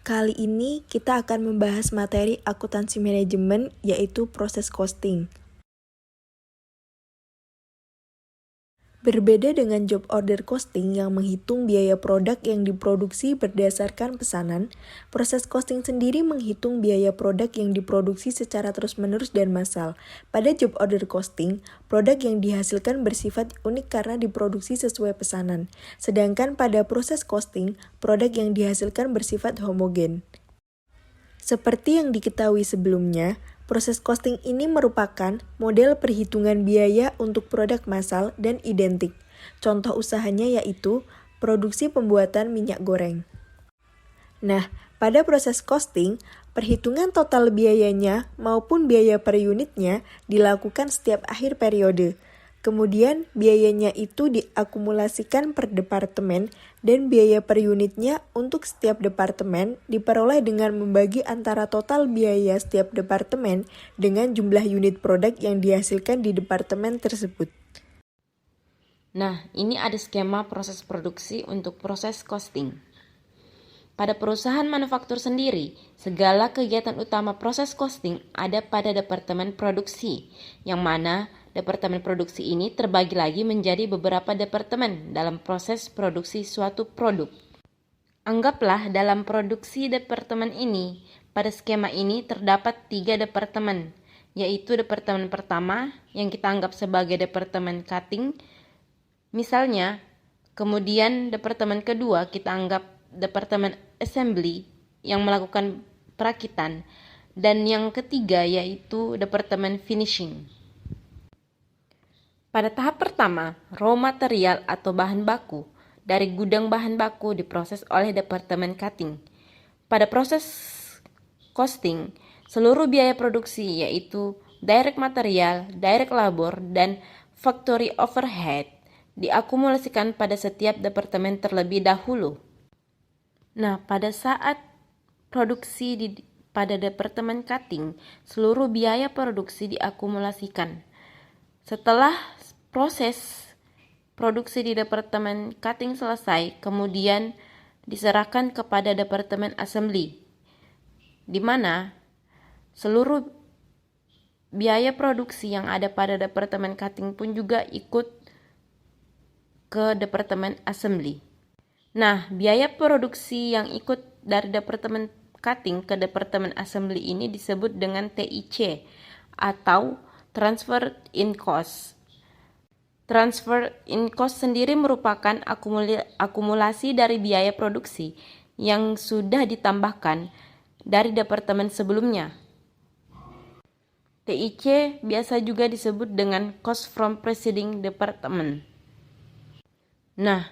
Kali ini kita akan membahas materi akuntansi manajemen, yaitu proses costing. Berbeda dengan job order costing yang menghitung biaya produk yang diproduksi berdasarkan pesanan, proses costing sendiri menghitung biaya produk yang diproduksi secara terus-menerus dan massal. Pada job order costing, produk yang dihasilkan bersifat unik karena diproduksi sesuai pesanan. Sedangkan pada proses costing, produk yang dihasilkan bersifat homogen. Seperti yang diketahui sebelumnya, proses costing ini merupakan model perhitungan biaya untuk produk massal dan identik. Contoh usahanya yaitu produksi pembuatan minyak goreng. Nah, pada proses costing, perhitungan total biayanya maupun biaya per unitnya dilakukan setiap akhir periode. Kemudian, biayanya itu diakumulasikan per departemen dan biaya per unitnya untuk setiap departemen diperoleh dengan membagi antara total biaya setiap departemen dengan jumlah unit produk yang dihasilkan di departemen tersebut. Nah, ini ada skema proses produksi untuk proses costing. Pada perusahaan manufaktur sendiri, segala kegiatan utama proses costing ada pada departemen produksi, yang mana departemen produksi ini terbagi lagi menjadi beberapa departemen dalam proses produksi suatu produk. Anggaplah dalam produksi departemen ini, pada skema ini terdapat 3 departemen, yaitu departemen pertama yang kita anggap sebagai departemen cutting, misalnya, kemudian departemen kedua kita anggap departemen assembly yang melakukan perakitan, dan yang ketiga yaitu departemen finishing. Pada tahap pertama, raw material atau bahan baku dari gudang bahan baku diproses oleh departemen cutting. Pada proses costing, seluruh biaya produksi yaitu direct material, direct labor, dan factory overhead diakumulasikan pada setiap departemen terlebih dahulu. Nah, pada saat produksi pada departemen cutting, seluruh biaya produksi diakumulasikan. Setelah proses produksi di departemen cutting selesai, kemudian diserahkan kepada departemen assembly, di mana seluruh biaya produksi yang ada pada departemen cutting pun juga ikut ke departemen assembly. Nah, biaya produksi yang ikut dari departemen cutting ke departemen assembly ini disebut dengan TIC atau transfer in cost. Transfer in cost sendiri merupakan akumulasi dari biaya produksi yang sudah ditambahkan dari departemen sebelumnya. TIC biasa juga disebut dengan cost from preceding department. Nah,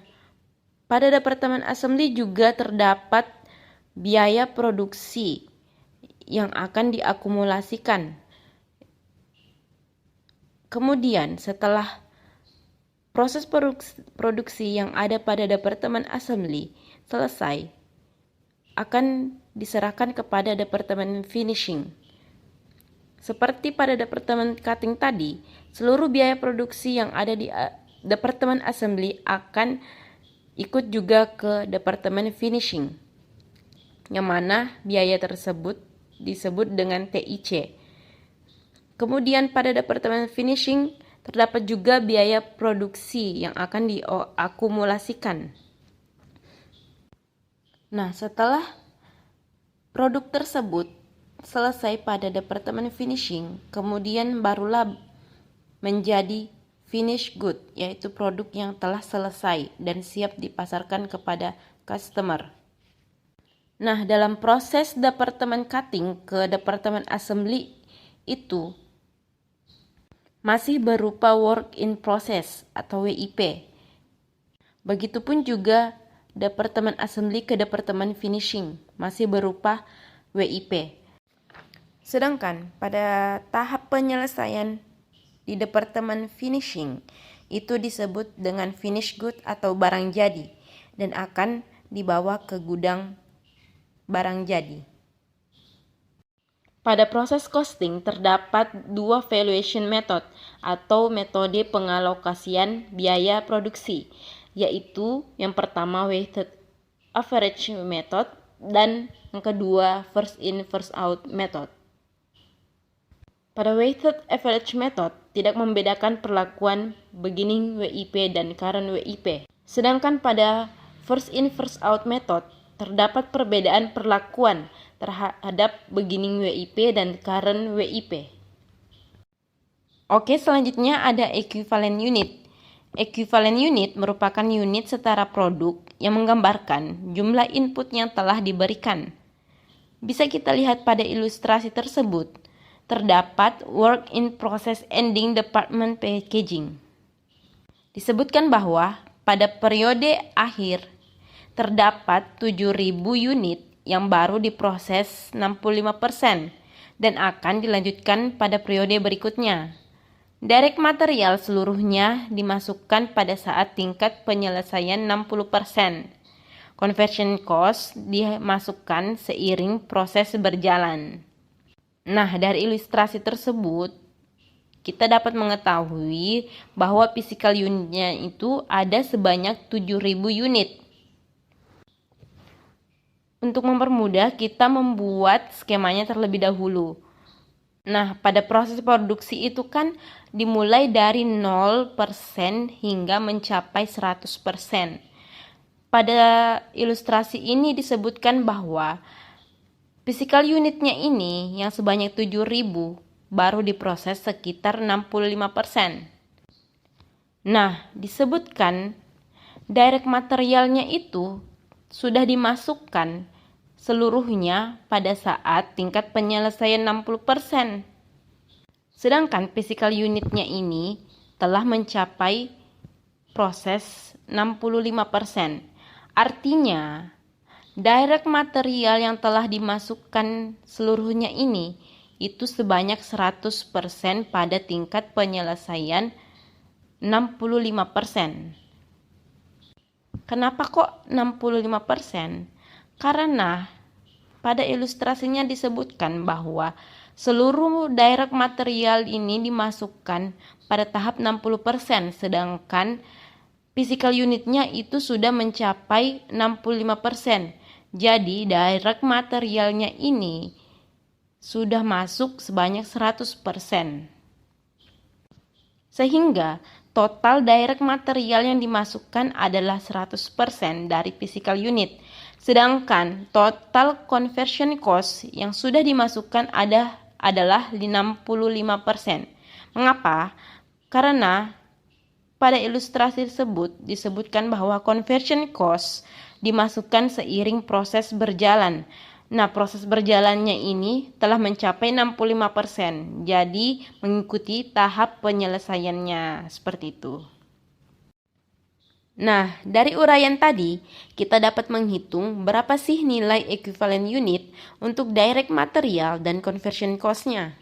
pada departemen assembly juga terdapat biaya produksi yang akan diakumulasikan. Kemudian setelah proses produksi yang ada pada departemen assembly selesai, akan diserahkan kepada departemen finishing. Seperti pada departemen cutting tadi, seluruh biaya produksi yang ada di departemen assembly akan ikut juga ke departemen finishing, yang mana biaya tersebut disebut dengan TIC. Kemudian pada departemen finishing terdapat juga biaya produksi yang akan diakumulasikan. Nah, setelah produk tersebut selesai pada departemen finishing, kemudian barulah menjadi finished good, yaitu produk yang telah selesai dan siap dipasarkan kepada customer. Nah, dalam proses departemen cutting ke departemen assembly itu masih berupa work in process atau WIP. Begitupun juga departemen assembly ke departemen finishing masih berupa WIP. Sedangkan pada tahap penyelesaian di departemen finishing itu disebut dengan finished good atau barang jadi dan akan dibawa ke gudang barang jadi. Pada proses costing terdapat 2 valuation method atau metode pengalokasian biaya produksi, yaitu yang pertama weighted average method dan yang kedua first in first out method. Pada weighted average method tidak membedakan perlakuan beginning WIP dan current WIP. Sedangkan pada first in first out method terdapat perbedaan perlakuan terhadap beginning WIP dan current WIP. Oke, selanjutnya ada equivalent unit. Equivalent unit merupakan unit setara produk yang menggambarkan jumlah input yang telah diberikan. Bisa kita lihat pada ilustrasi tersebut, terdapat work in process ending department packaging. Disebutkan bahwa pada periode akhir terdapat 7.000 unit yang baru diproses 65% dan akan dilanjutkan pada periode berikutnya. Direct material seluruhnya dimasukkan pada saat tingkat penyelesaian 60%. Conversion cost dimasukkan seiring proses berjalan. Nah, dari ilustrasi tersebut, kita dapat mengetahui bahwa physical unitnya itu ada sebanyak 7.000 unit. Untuk mempermudah, kita membuat skemanya terlebih dahulu. Nah, pada proses produksi itu kan dimulai dari 0% hingga mencapai 100%. Pada ilustrasi ini disebutkan bahwa physical unitnya ini yang sebanyak 7.000 baru diproses sekitar 65%. Nah, disebutkan direct materialnya itu sudah dimasukkan seluruhnya pada saat tingkat penyelesaian 60%. Sedangkan physical unitnya ini telah mencapai proses 65%. Artinya, direct material yang telah dimasukkan seluruhnya ini itu sebanyak 100% pada tingkat penyelesaian 65%. Kenapa kok 65%? Karena pada ilustrasinya disebutkan bahwa seluruh direct material ini dimasukkan pada tahap 60%, sedangkan physical unitnya itu sudah mencapai 65%. Jadi direct materialnya ini sudah masuk sebanyak 100%. Sehingga total direct material yang dimasukkan adalah 100% dari physical unit. Sedangkan total conversion cost yang sudah dimasukkan adalah 65%. Mengapa? Karena pada ilustrasi tersebut disebutkan bahwa conversion cost dimasukkan seiring proses berjalan. Nah, proses berjalannya ini telah mencapai 65%. Jadi, mengikuti tahap penyelesaiannya seperti itu. Nah, dari uraian tadi, kita dapat menghitung berapa sih nilai equivalent unit untuk direct material dan conversion cost-nya.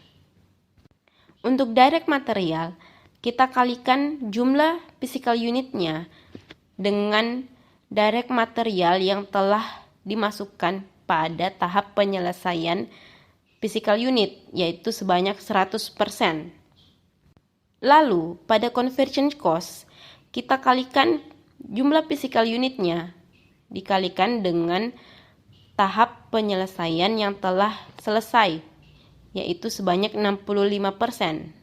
Untuk direct material, kita kalikan jumlah physical unitnya dengan direct material yang telah dimasukkan pada tahap penyelesaian physical unit, yaitu sebanyak 100%. Lalu, pada conversion cost, kita kalikan jumlah physical unitnya dikalikan dengan tahap penyelesaian yang telah selesai, yaitu sebanyak 65%.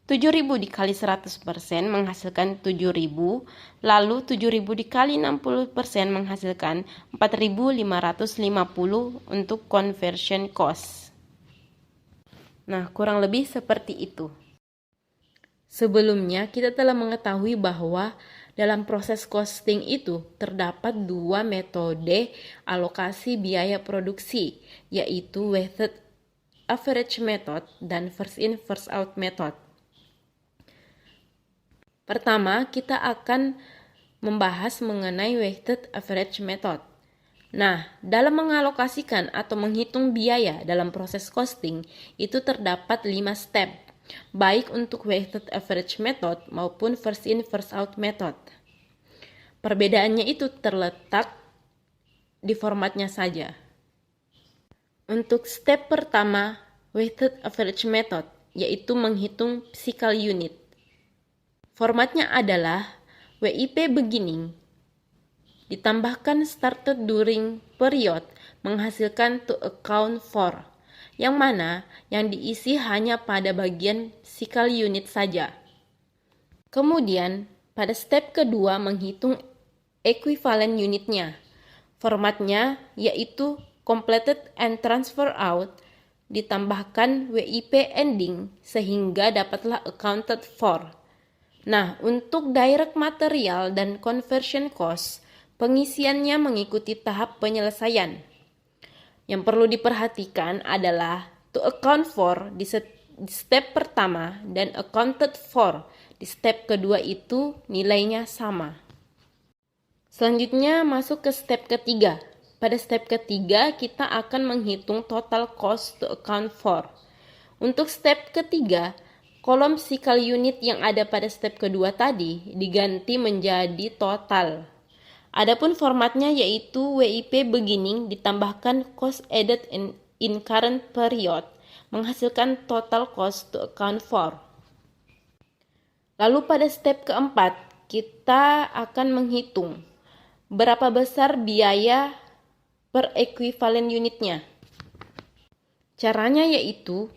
7.000 dikali 100% menghasilkan 7.000, lalu 7.000 dikali 60% menghasilkan 4.550 untuk conversion cost. Nah, kurang lebih seperti itu. Sebelumnya, kita telah mengetahui bahwa dalam proses costing itu terdapat dua metode alokasi biaya produksi, yaitu weighted average method dan first in first out method. Pertama, kita akan membahas mengenai weighted average method. Nah, dalam mengalokasikan atau menghitung biaya dalam proses costing, itu terdapat 5 step, baik untuk weighted average method maupun first in first out method. Perbedaannya itu terletak di formatnya saja. Untuk step pertama, weighted average method, yaitu menghitung physical unit. Formatnya adalah WIP beginning ditambahkan started during period menghasilkan to account for, yang mana yang diisi hanya pada bagian cycle unit saja. Kemudian, pada step kedua menghitung equivalent unitnya. Formatnya yaitu completed and transfer out ditambahkan WIP ending sehingga dapatlah accounted for. Nah, untuk direct material dan conversion cost, pengisiannya mengikuti tahap penyelesaian. Yang perlu diperhatikan adalah to account for di step pertama dan accounted for di step kedua itu nilainya sama. Selanjutnya masuk ke step ketiga. Pada step ketiga kita akan menghitung total cost to account for. Untuk step ketiga, kolom cycle unit yang ada pada step kedua tadi diganti menjadi total. Adapun formatnya yaitu WIP beginning ditambahkan cost added in current period menghasilkan total cost to account for. Lalu pada step keempat kita akan menghitung berapa besar biaya per equivalent unitnya. Caranya yaitu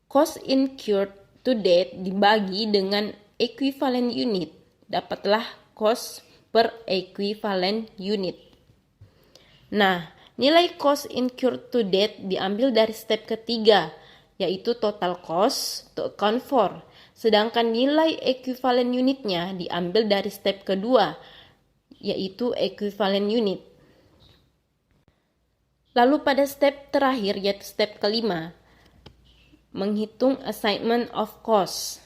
cost incurred to date dibagi dengan equivalent unit, dapatlah cost per equivalent unit. Nah, nilai cost incurred to date diambil dari step ketiga, yaitu total cost to account for, sedangkan nilai equivalent unitnya diambil dari step kedua, yaitu equivalent unit. Lalu pada step terakhir yaitu step kelima, menghitung assignment of cost.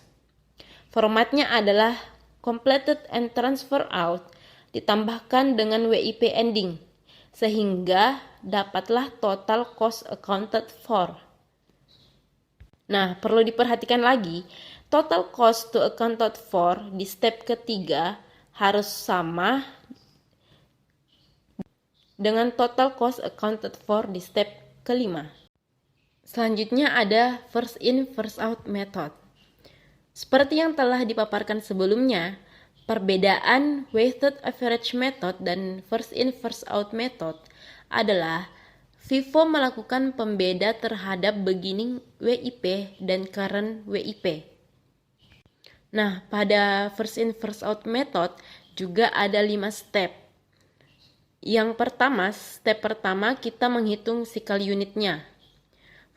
Formatnya adalah completed and transfer out ditambahkan dengan WIP ending, sehingga dapatlah total cost accounted for. Nah, perlu diperhatikan lagi, total cost to accounted for di step ketiga harus sama dengan total cost accounted for di step kelima. Selanjutnya ada first in first out method. Seperti yang telah dipaparkan sebelumnya, perbedaan weighted average method dan first in first out method adalah FIFO melakukan pembeda terhadap beginning WIP dan current WIP. Nah, pada first in first out method juga ada 5 step. Yang pertama, step pertama kita menghitung cycle unitnya.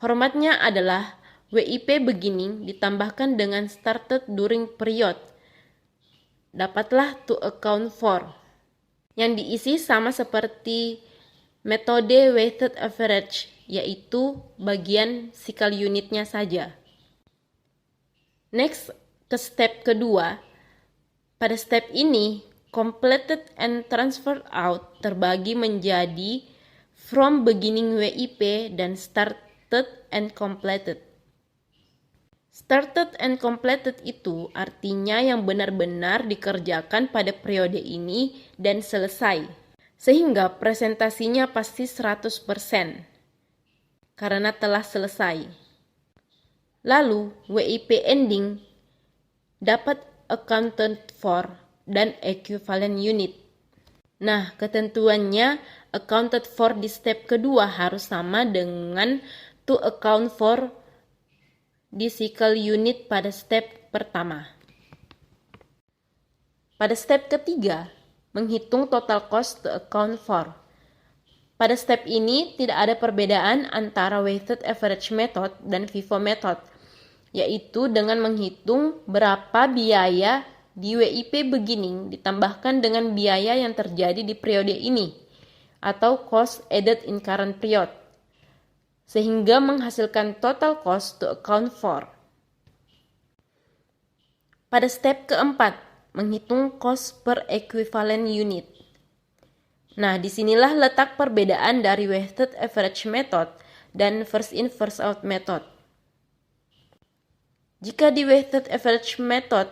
Formatnya adalah WIP beginning ditambahkan dengan started during period. Dapatlah to account for. Yang diisi sama seperti metode weighted average, yaitu bagian cycle unitnya saja. Next, ke step kedua. Pada step ini, completed and transferred out terbagi menjadi from beginning WIP dan started and completed. Started and completed itu artinya yang benar-benar dikerjakan pada periode ini dan selesai. Sehingga presentasinya pasti 100% karena telah selesai. Lalu WIP ending dapat accounted for dan equivalent unit. Nah, ketentuannya accounted for di step kedua harus sama dengan to account for di cycle unit pada step pertama. Pada step ketiga, menghitung total cost to account for. Pada step ini tidak ada perbedaan antara weighted average method dan FIFO method, yaitu dengan menghitung berapa biaya di WIP beginning ditambahkan dengan biaya yang terjadi di periode ini, atau cost added in current period, sehingga menghasilkan total cost to account for. Pada step keempat, menghitung cost per equivalent unit. Nah, disinilah letak perbedaan dari weighted average method dan first in first out method. Jika di weighted average method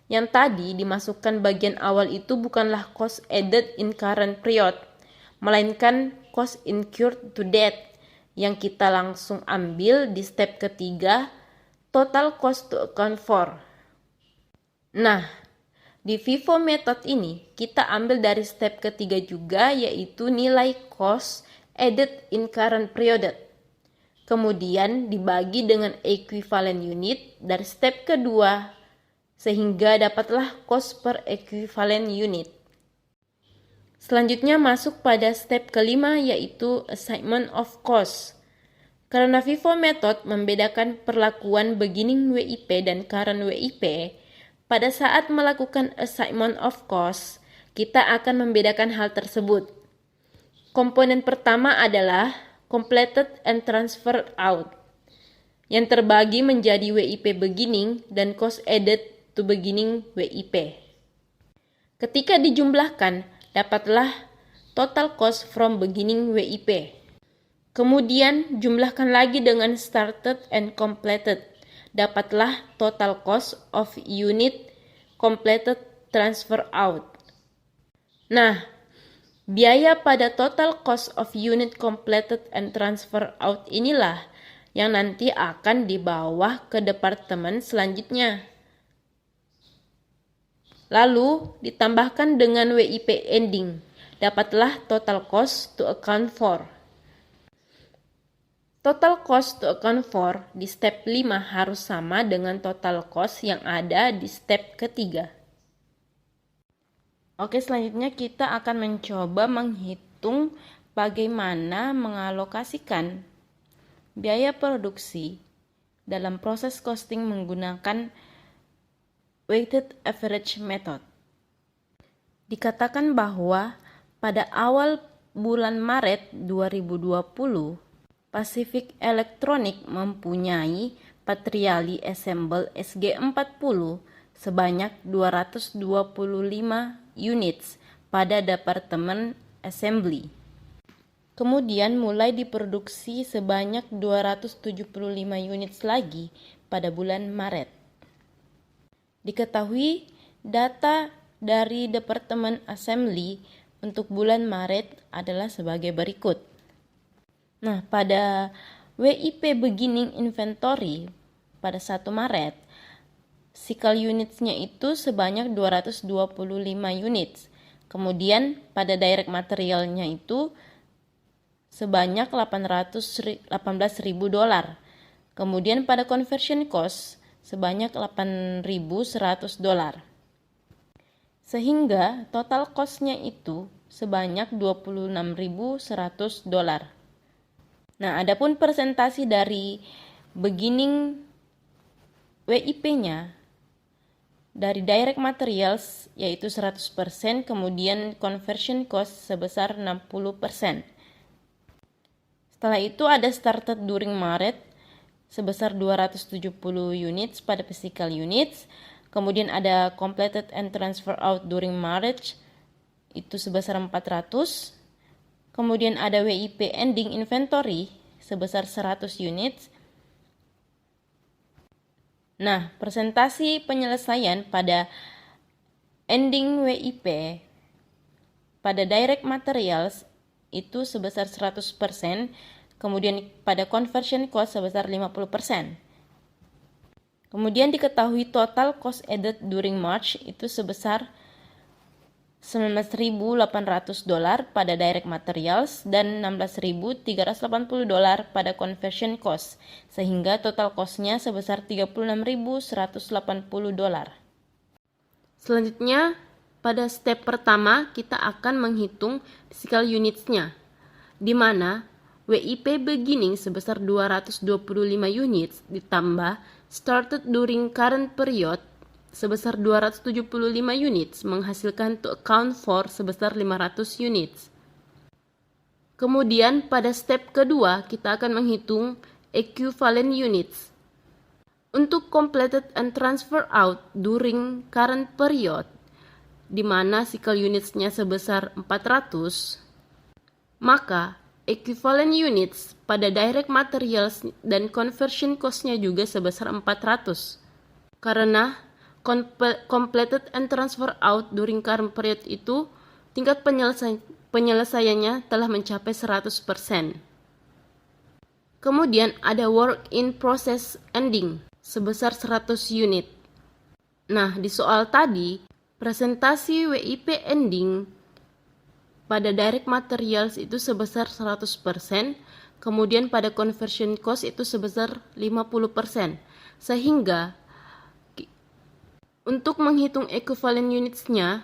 yang tadi dimasukkan bagian awal itu bukanlah cost added in current period, melainkan cost incurred to date yang kita langsung ambil di step ketiga, total cost to account for. Nah, Di FIFO method ini, kita ambil dari step ketiga juga, yaitu nilai cost added in current period. Kemudian dibagi dengan equivalent unit dari step kedua, sehingga dapatlah cost per equivalent unit. Selanjutnya masuk pada step kelima, yaitu assignment of cost. Karena FIFO method membedakan perlakuan beginning WIP dan current WIP, pada saat melakukan assignment of cost, kita akan membedakan hal tersebut. Komponen pertama adalah completed and transferred out, yang terbagi menjadi WIP beginning dan cost added to beginning WIP. Ketika dijumlahkan, dapatlah total cost from beginning WIP. Kemudian jumlahkan lagi dengan started and completed. Dapatlah total cost of unit completed transfer out. Nah, biaya pada total cost of unit completed and transfer out inilah yang nanti akan dibawa ke departemen selanjutnya. Lalu ditambahkan dengan WIP ending. Dapatlah total cost to account for. Total cost to account for di step 5 harus sama dengan total cost yang ada di step ketiga. Oke, selanjutnya kita akan mencoba menghitung bagaimana mengalokasikan biaya produksi dalam proses costing menggunakan weighted average method. Dikatakan bahwa pada awal bulan Maret 2020, Pacific Electronic mempunyai Patriali Assemble SG40 sebanyak 225 units pada departemen assembly. Kemudian mulai diproduksi sebanyak 275 units lagi pada bulan Maret. Diketahui data dari departemen assembly untuk bulan Maret adalah sebagai berikut. Nah, pada WIP beginning inventory pada 1 Maret, cycle unitsnya itu sebanyak 225 units. Kemudian pada direct materialnya itu sebanyak $18.000. Kemudian pada conversion cost sebanyak $8.100. Sehingga total cost-nya itu sebanyak $26.100. Nah, adapun presentasi dari beginning WIP-nya dari direct materials yaitu 100%, kemudian conversion cost sebesar 60%. Setelah itu ada started during Maret sebesar 270 units pada physical units, kemudian ada completed and transfer out during March itu sebesar 400. Kemudian ada WIP ending inventory sebesar 100 units. Nah, presentasi penyelesaian pada ending WIP pada direct materials itu sebesar 100%, kemudian pada conversion cost sebesar 50%. Kemudian diketahui total cost added during March itu sebesar $19.800 pada direct materials dan $16.380 pada conversion cost, sehingga total cost-nya sebesar $36.180. Selanjutnya, pada step pertama kita akan menghitung physical units-nya, di mana WIP beginning sebesar 225 units ditambah started during current period sebesar 275 units menghasilkan to account for sebesar 500 units. Kemudian pada step kedua kita akan menghitung equivalent units. Untuk completed and transfer out during current period, di mana cycle units-nya sebesar 400, maka equivalent units pada direct materials dan conversion cost-nya juga sebesar 400. Karena completed and transfer out during current period itu tingkat penyelesaiannya telah mencapai 100%. Kemudian ada work in process ending sebesar 100 unit. Nah, di soal tadi Presentasi WIP ending pada direct materials itu sebesar 100%, kemudian pada conversion cost itu sebesar 50%. Sehingga untuk menghitung equivalent units-nya,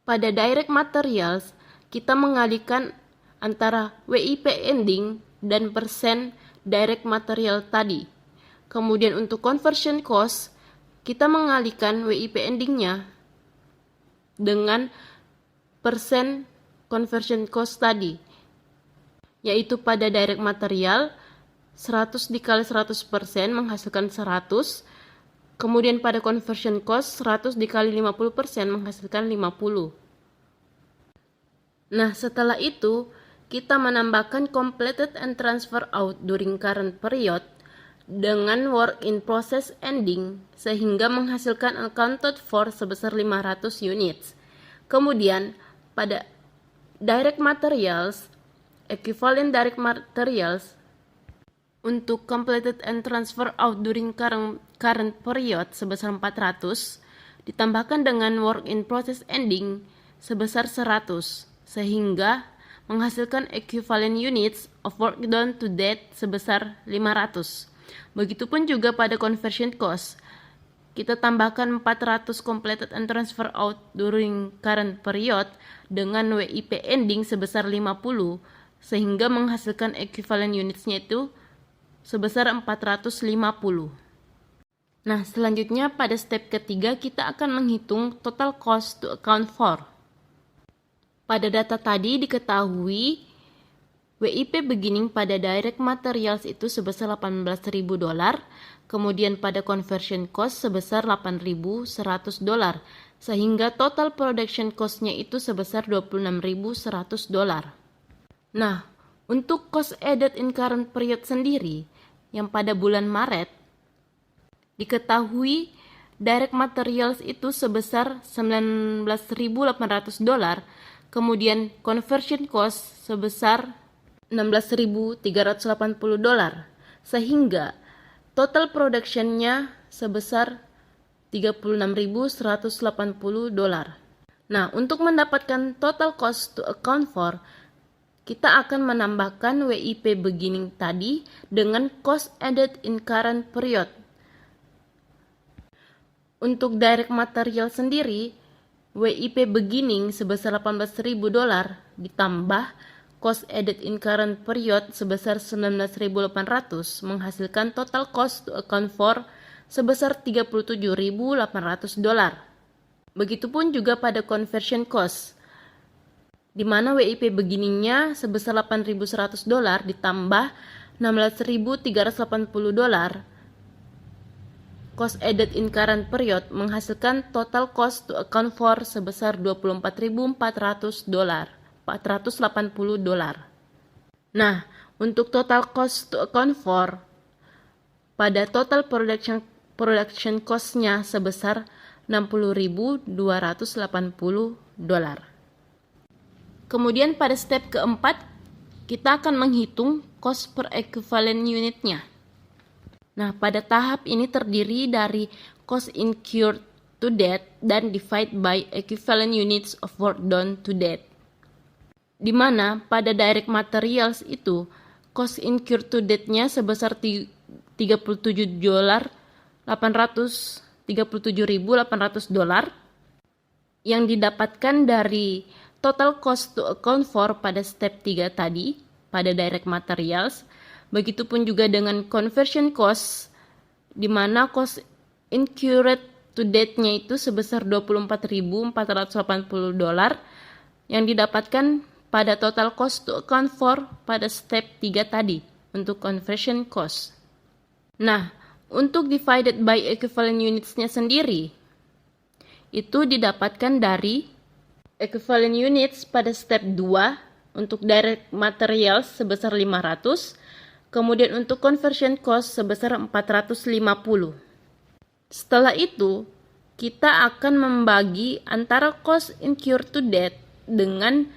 pada direct materials kita mengalihkan antara WIP ending dan persen direct material tadi. Kemudian untuk conversion cost, kita mengalihkan WIP endingnya dengan persen conversion cost tadi, yaitu pada direct material 100 dikali 100% menghasilkan 100, kemudian pada conversion cost 100 dikali 50% menghasilkan 50. Nah, setelah itu kita menambahkan completed and transfer out during current period dengan work in process ending sehingga menghasilkan accounted for sebesar 500 units. Kemudian pada direct materials, equivalent direct materials untuk completed and transfer out during current period sebesar 400 ditambahkan dengan work in process ending sebesar 100 sehingga menghasilkan equivalent units of work done to date sebesar 500. Begitupun juga pada conversion cost. Kita tambahkan 400 completed and transfer out during current period dengan WIP ending sebesar 50 sehingga menghasilkan equivalent unitsnya itu sebesar 450. Nah, selanjutnya pada step ketiga kita akan menghitung total cost to account for. Pada data tadi diketahui WIP beginning pada direct materials itu sebesar $18.000, kemudian pada conversion cost sebesar $8.100, sehingga total production cost-nya itu sebesar $26.100. Nah, untuk cost added in current period sendiri, yang pada bulan Maret, diketahui direct materials itu sebesar $19.800, kemudian conversion cost sebesar $16.380, sehingga total production-nya sebesar $36.180. Nah, untuk mendapatkan total cost to account for, kita akan menambahkan WIP beginning tadi dengan cost added in current period. Untuk direct material sendiri, WIP beginning sebesar $18.000 ditambah cost added in current period sebesar $19.800 menghasilkan total cost to account for sebesar $37.800. Begitupun juga pada conversion cost, di mana WIP beginningnya sebesar $8.100 ditambah $16.380 cost added in current period menghasilkan total cost to account for sebesar $24.480. Nah, untuk total cost to account for pada total production cost-nya sebesar $60.280. Kemudian pada step keempat, kita akan menghitung cost per equivalent unitnya. Nah, pada tahap ini terdiri dari cost incurred to date dan divide by equivalent units of work done to date. Di mana pada direct materials itu cost incurred to date-nya sebesar $37.800 yang didapatkan dari total cost to account for pada step 3 tadi pada direct materials. Begitupun juga dengan conversion cost, di mana cost incurred to date-nya itu sebesar $24.480 yang didapatkan pada total cost to account for pada step 3 tadi untuk conversion cost. Nah, untuk divided by equivalent units-nya sendiri, itu didapatkan dari equivalent units pada step 2 untuk direct materials sebesar 500, kemudian untuk conversion cost sebesar 450. Setelah itu, kita akan membagi antara cost incurred to date dengan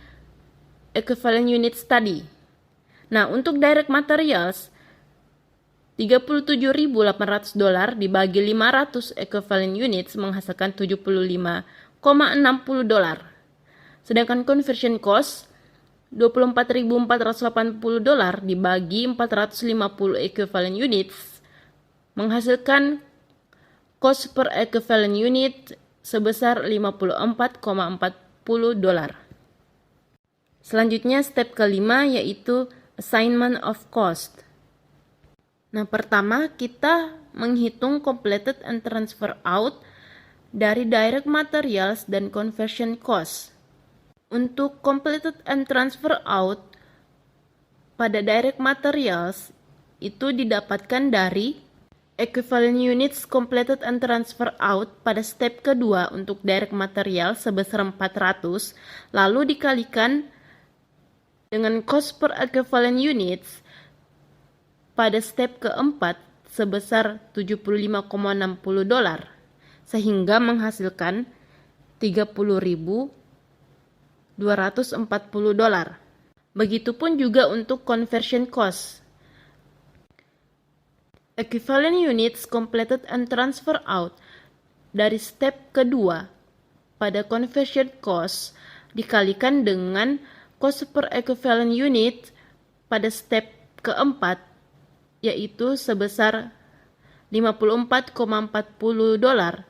equivalent units tadi. Nah, untuk direct materials $37.800 dibagi 500 equivalent units menghasilkan $75,60. Sedangkan conversion cost $24.480 dibagi 450 equivalent units menghasilkan cost per equivalent unit sebesar $54,40. Selanjutnya step kelima yaitu assignment of cost. Nah, pertama kita menghitung completed and transfer out dari direct materials dan conversion cost. Untuk completed and transfer out pada direct materials itu didapatkan dari equivalent units completed and transfer out pada step kedua untuk direct material sebesar 400 lalu dikalikan dengan cost per equivalent units pada step keempat sebesar $75,60 sehingga menghasilkan $30.240. Begitupun juga untuk conversion cost. Equivalent units completed and transfer out dari step kedua pada conversion cost dikalikan dengan cost per equivalent unit pada step keempat yaitu sebesar $54,40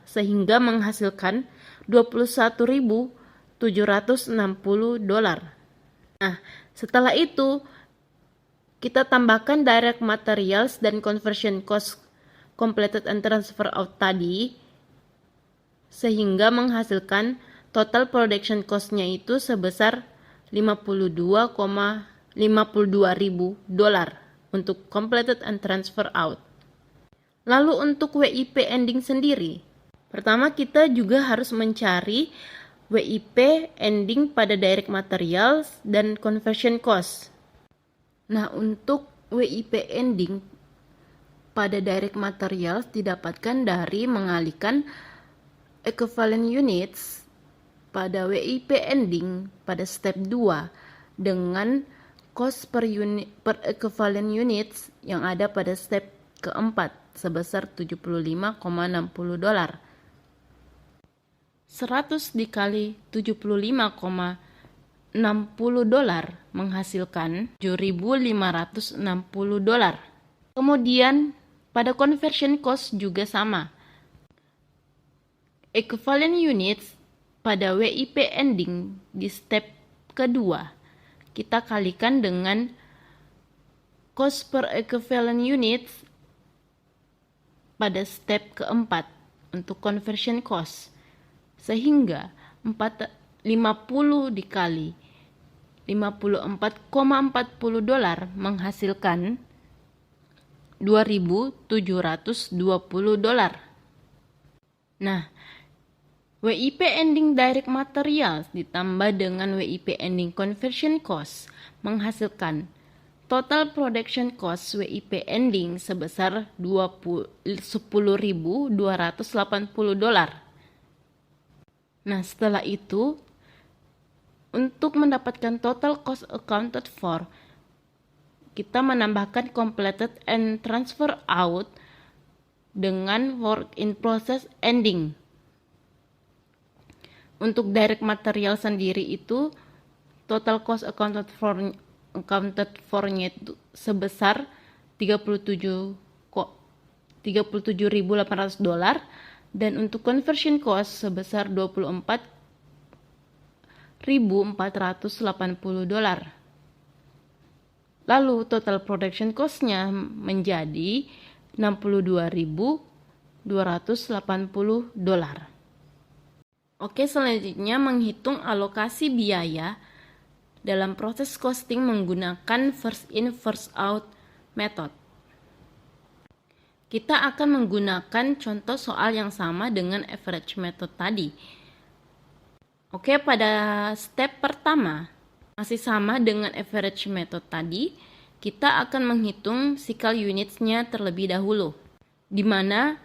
sehingga menghasilkan $21.760. Nah, setelah itu kita tambahkan direct materials dan conversion cost completed and transfer out tadi sehingga menghasilkan total production cost-nya itu sebesar $52.ribu untuk completed and transfer out. Lalu untuk WIP ending sendiri, pertama kita juga harus mencari WIP ending pada direct materials dan conversion cost. Nah, untuk WIP ending pada direct materials didapatkan dari mengalihkan equivalent units pada WIP ending pada step 2 dengan cost per equivalent units yang ada pada step keempat sebesar $75,60. 100 dikali $75,60 menghasilkan $7.560. Kemudian pada conversion cost juga sama. Equivalent units pada WIP ending di step kedua kita kalikan dengan cost per equivalent units pada step keempat untuk conversion cost sehingga 50 dikali $54,40 menghasilkan $2.720. Nah, WIP ending direct materials ditambah dengan WIP ending conversion cost menghasilkan total production cost WIP ending sebesar $10.280. Nah, setelah itu untuk mendapatkan total cost accounted for, kita menambahkan completed and transfer out dengan work in process ending. Untuk direct material sendiri itu total cost accounted for-nya itu sebesar $37.800 dan untuk conversion cost sebesar $24.480. Lalu total production cost-nya menjadi $62.280. Oke, selanjutnya menghitung alokasi biaya dalam proses costing menggunakan first in first out method. Kita akan menggunakan contoh soal yang sama dengan average method tadi. Oke, pada step pertama masih sama dengan average method tadi, kita akan menghitung cycle units-nya terlebih dahulu, di mana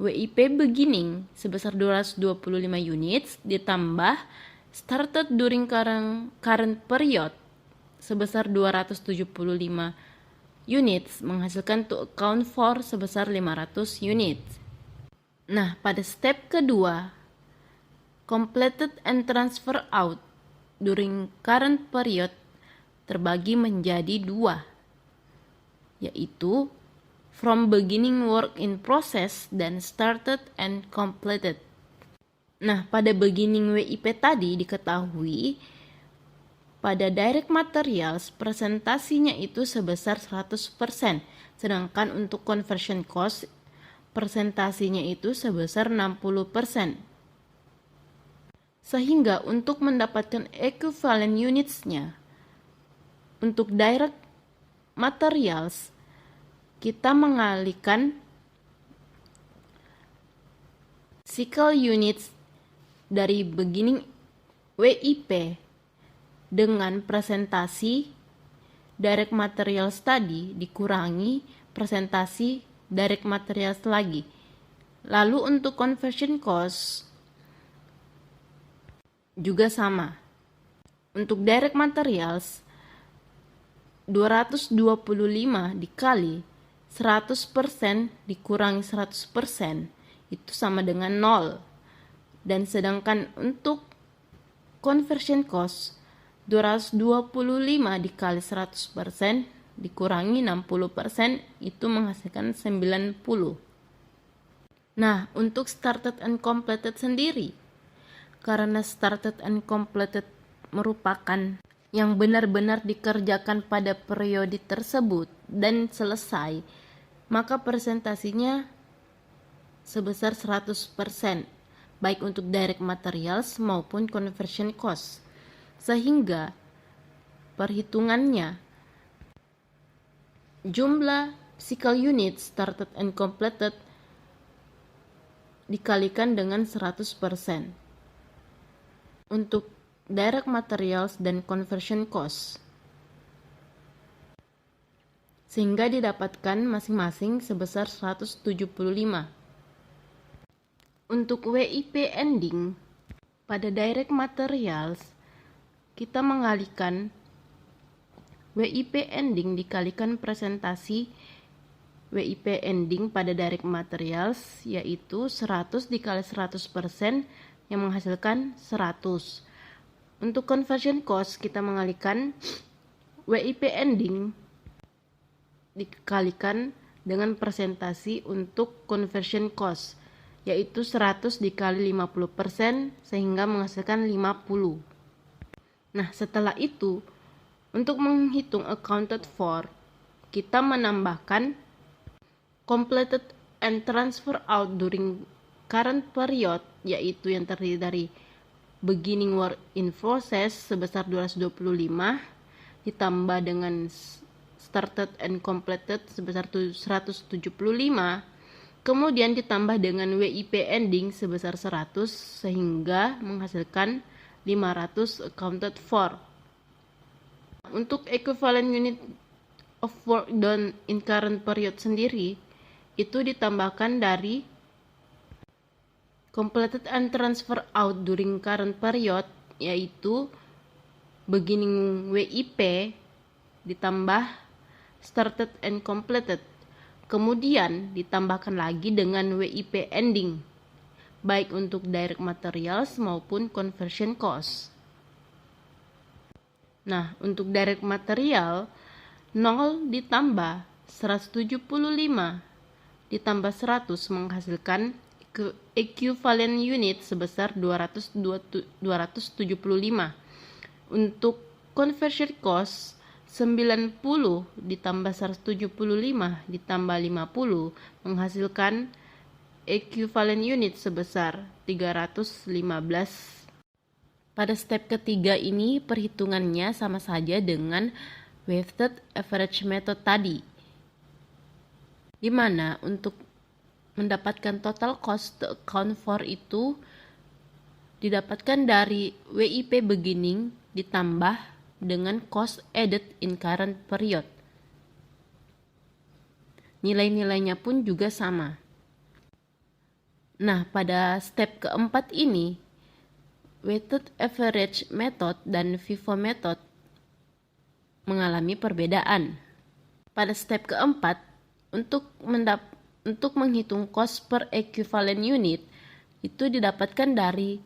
WIP beginning sebesar 225 units ditambah started during current period sebesar 275 units menghasilkan to account for sebesar 500 units. Nah, pada step kedua, completed and transfer out during current period terbagi menjadi dua, yaitu from beginning work in process dan started and completed. Nah, pada beginning WIP tadi diketahui pada direct materials presentasinya itu sebesar 100%, sedangkan untuk conversion cost presentasinya itu sebesar 60%. Sehingga untuk mendapatkan equivalent units-nya untuk direct materials kita mengalihkan cycle units dari beginning WIP dengan presentasi direct materials tadi dikurangi presentasi direct materials lagi. Lalu untuk conversion cost juga sama. Untuk direct materials 225 dikali 100% dikurangi 100% itu sama dengan 0. Dan sedangkan untuk conversion cost 225 dikali 100% dikurangi 60% itu menghasilkan 90. Nah, untuk started and completed sendiri, karena started and completed merupakan yang benar-benar dikerjakan pada periode tersebut dan selesai, maka presentasinya sebesar 100%, baik untuk direct materials maupun conversion cost. Sehingga perhitungannya jumlah cycle unit started and completed dikalikan dengan 100% untuk direct materials dan conversion cost, sehingga didapatkan masing-masing sebesar 175. Untuk WIP ending pada direct materials kita mengalihkan WIP ending dikalikan presentasi WIP ending pada direct materials, yaitu 100 dikali 100% yang menghasilkan 100. Untuk conversion cost kita mengalihkan WIP ending dikalikan dengan presentasi untuk conversion cost, yaitu 100 dikali 50% sehingga menghasilkan 50. Nah, setelah itu untuk menghitung accounted for, kita menambahkan completed and transfer out during current period, yaitu yang terdiri dari beginning work in process sebesar 225 ditambah dengan started and completed sebesar 175, kemudian ditambah dengan WIP ending sebesar 100 sehingga menghasilkan 500 accounted for. Untuk equivalent unit of work done in current period sendiri itu ditambahkan dari completed and transfer out during current period, yaitu beginning WIP ditambah started and completed, kemudian ditambahkan lagi dengan WIP ending baik untuk direct materials maupun conversion cost. Nah, untuk direct material 0 ditambah 175 ditambah 100 menghasilkan equivalent unit sebesar 275. Untuk conversion cost 90 ditambah 175 ditambah 50 menghasilkan equivalent unit sebesar 315. Pada step ketiga ini perhitungannya sama saja dengan weighted average method tadi, di mana untuk mendapatkan total cost to account for itu didapatkan dari WIP beginning ditambah dengan cost added in current period. Nilai-nilainya pun juga sama. Nah, pada step keempat ini, weighted average method dan FIFO method mengalami perbedaan. Pada step keempat, untuk menghitung cost per equivalent unit itu didapatkan dari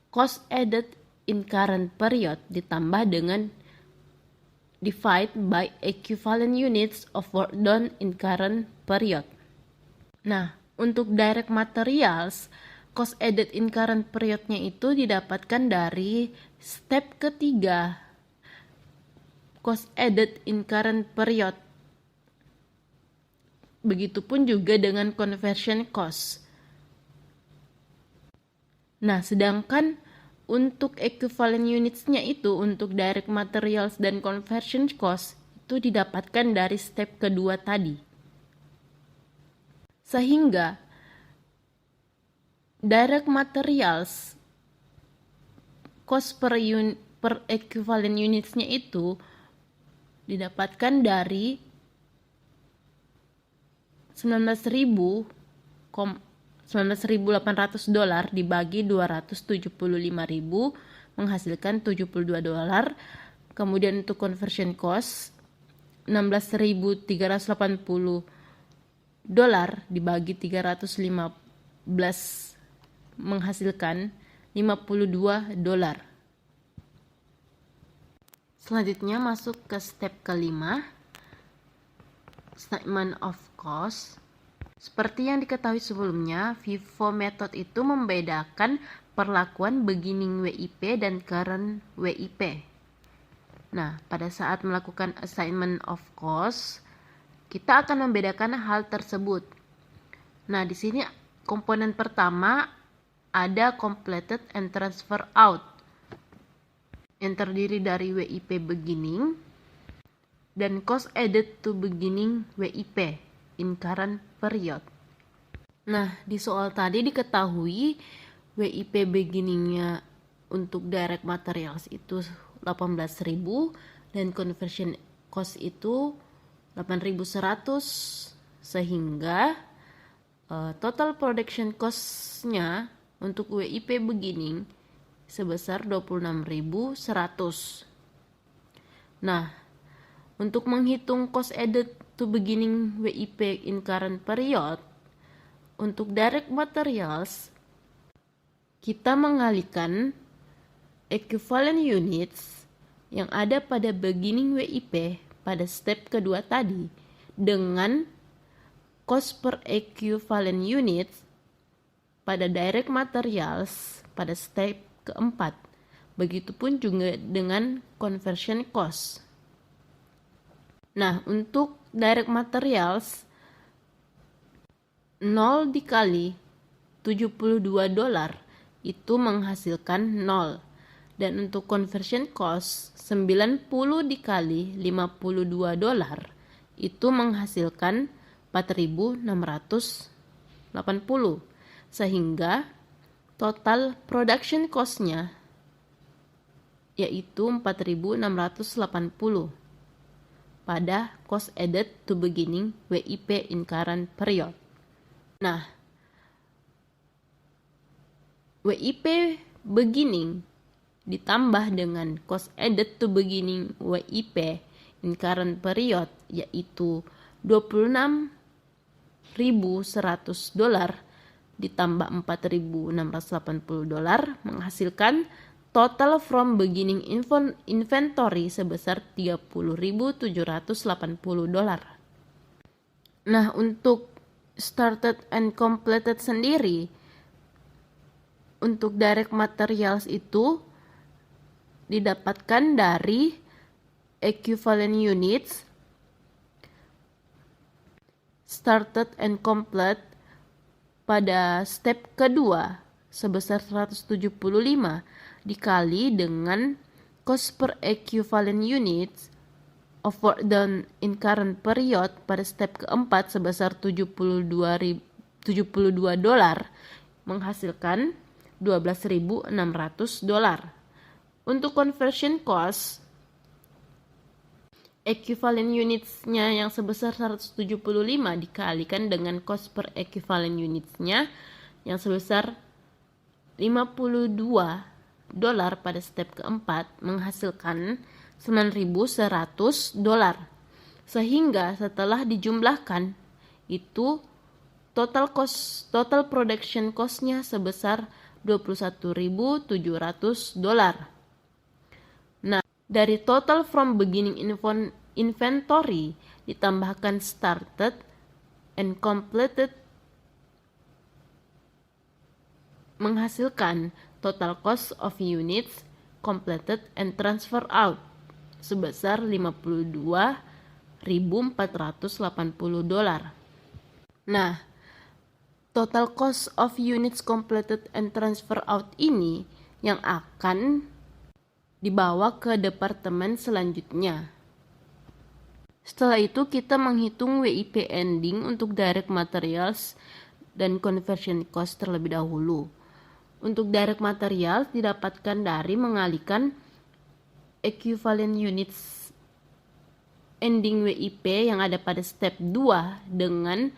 cost added in current period ditambah dengan divide by equivalent units of work done in current period. Nah, untuk direct materials, cost added in current period-nya itu didapatkan dari step ketiga, cost added in current period. Begitupun juga dengan conversion cost. Nah, sedangkan untuk equivalent units-nya itu, untuk direct materials dan conversion cost, itu didapatkan dari step kedua tadi. Sehingga direct materials cost per equivalent units-nya itu didapatkan dari 19.800 dolar dibagi 275.000 menghasilkan 72 dolar. Kemudian untuk conversion cost 16.380 dolar dibagi 315 menghasilkan 52 dolar. Selanjutnya masuk ke step kelima, statement of cost. Seperti yang diketahui sebelumnya, FIFO method itu membedakan perlakuan beginning WIP dan current WIP. Nah, pada saat melakukan assignment of cost, kita akan membedakan hal tersebut. Nah, di sini komponen pertama ada completed and transfer out yang terdiri dari WIP beginning dan cost added to beginning WIP in current period. Nah, di soal tadi diketahui WIP beginningnya untuk direct materials itu 18.000 dan conversion cost itu 8.100, sehingga total production cost-nya untuk WIP beginning sebesar 26.100. Nah, untuk menghitung cost added to beginning WIP in current period, untuk direct materials, kita mengalihkan equivalent units yang ada pada beginning WIP pada step kedua tadi dengan cost per equivalent units pada direct materials pada step keempat. Begitupun juga dengan conversion cost. Nah, untuk direct materials 0 dikali 72 dolar itu menghasilkan 0. Dan untuk conversion cost 90 dikali 52 dolar itu menghasilkan 4.680. Sehingga total production cost-nya yaitu 4.680 pada cost added to beginning WIP in current period. Nah, WIP beginning ditambah dengan cost added to beginning WIP in current period yaitu 26.100 dolar ditambah 4.680 dolar menghasilkan total from beginning inventory sebesar 30.780 dolar. Nah, untuk started and completed sendiri, untuk direct materials itu didapatkan dari equivalent units started and complete pada step kedua sebesar 175 dikali dengan cost per equivalent units of work done in current period pada step keempat sebesar 72 dolar menghasilkan 12.600 dolar. Untuk conversion cost, equivalent units-nya yang sebesar 175 dikalikan dengan cost per equivalent units-nya yang sebesar 52 dolar pada step keempat menghasilkan 9.100 dolar. Sehingga setelah dijumlahkan itu total production cost-nya sebesar $21.700. Nah, dari total from beginning inventory ditambahkan started and completed menghasilkan total cost of units completed and transfer out sebesar $52.480. Nah, total cost of units completed and transfer out ini yang akan dibawa ke departemen selanjutnya. Setelah itu kita menghitung WIP ending untuk direct materials dan conversion cost terlebih dahulu. Untuk direct materials didapatkan dari mengalihkan equivalent units ending WIP yang ada pada step 2 dengan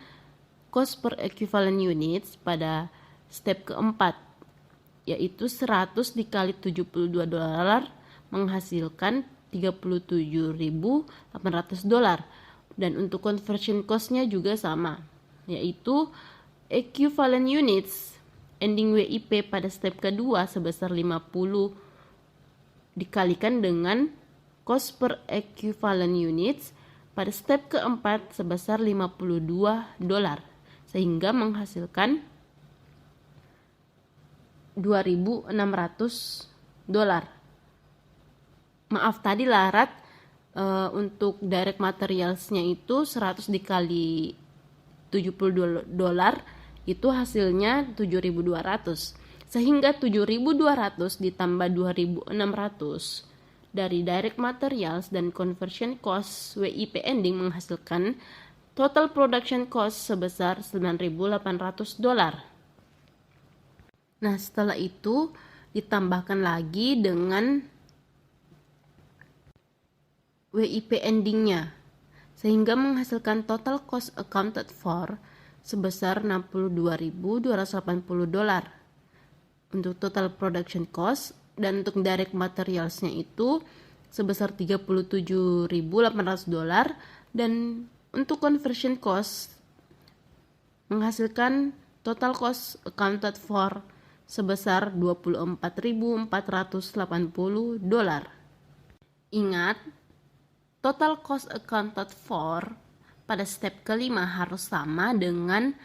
cost per equivalent units pada step keempat, yaitu 100 dikali $72 menghasilkan $37.800. Dan untuk conversion cost-nya juga sama, yaitu equivalent units ending WIP pada step kedua sebesar 50 dikalikan dengan cost per equivalent units pada step keempat sebesar $52, sehingga menghasilkan $2.600. Maaf, tadi larat untuk direct materials-nya itu 100 dikali $70 itu hasilnya 7.200, sehingga 7.200 ditambah 2.600 dari direct materials dan conversion cost WIP ending menghasilkan total production cost sebesar $9.800. Nah, setelah itu ditambahkan lagi dengan WIP endingnya, sehingga menghasilkan total cost accounted for sebesar $62.280 untuk total production cost, dan untuk direct materialsnya itu sebesar $37.800, dan untuk conversion cost menghasilkan total cost accounted for sebesar $24.480. Ingat, total cost accounted for pada step kelima harus sama dengan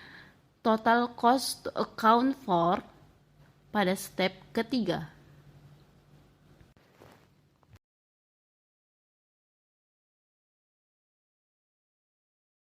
total cost to account for pada step ketiga.